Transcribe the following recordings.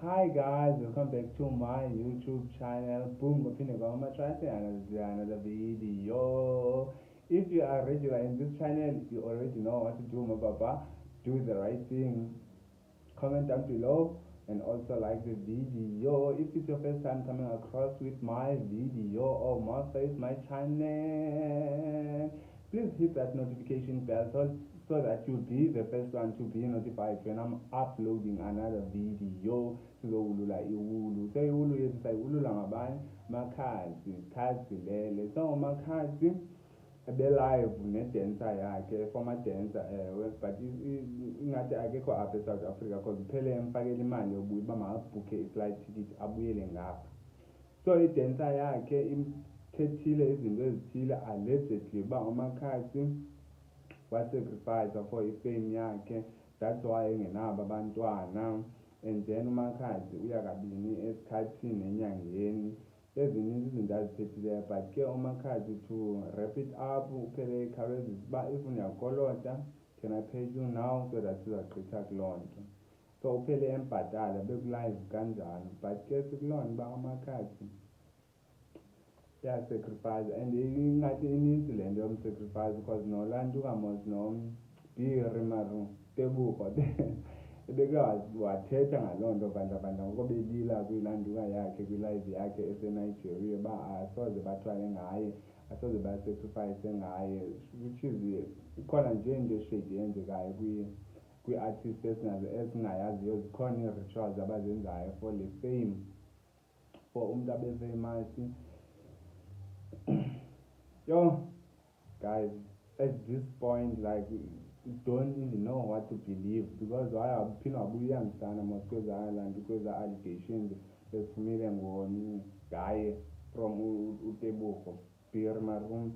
Hi guys, welcome back to my YouTube channel. Boom, I'm trying to another video. If you are regular in this channel, you already know what to do, my papa. Do the right thing. Comment down below and also like the video. If it's your first time coming across with my video or most is my channel, please hit that notification bell so that you'll be the first one to be notified when I'm uploading another video. Sizowulula iwulu. So iwulu yethu sayiwulula ngabanye makhazi lele. So makhazi live nedancer yakhe former dancer but ingathi akekho apha eSouth Africa because kuphele emfakela imali yokuba uba makabhukhe i-flight ticket abuyele ngapha. So idancer yakhe imthethile izinto ezithile allegedly uba uMakhadzi wasacrifice for ifame yakhe, that's why engenabo abantwana. And then uMakhadzi uya kabini esikhathini enyangeni, ezininzi izinto azithethileyo. But ke uMakhadzi, to wrap it up, uphele ekhawulezisa uba if uyakolota, can I pay you now so that sizagqitha kuloo nto. So uphele embhatala bekulive kanjalo. But ke sikuloo nto uba uMakhadzi sacrifice and ingathi ininzi le nto yomsacrifice because nolantuka mos noBhiri maru Tebogo ebeke wathetha ngaloo nto bandla ngoko belila kwilantuka yakhe kwilive yakhe eseNigeria uba asoze bathwale ngaye, asoze basacrifice ngaye, which is ikhona nje into eshade eyenzekayo kwi-artist esingayaziyo. Zikhona ii-rituals abazenzayo for the fame, for umntu abe-famous. Yo guys, at this point, like, you don't even know what to believe because waphinde wabuyangisana mos kweza allegations eziphumile ngaye from uTebogo Bhiri marum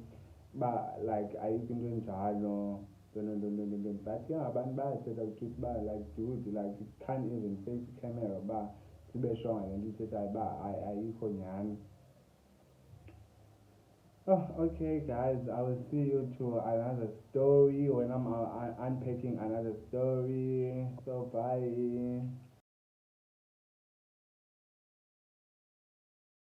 ba like ayikho into enjalo. But ke abantu bayathetha ukuthi uba like dude, like you can't even face camera uba sibe sure ngale nto ithethayo uba ayikho nyani. Oh, okay guys, I will see you to another story when I'm unpacking another story. So bye.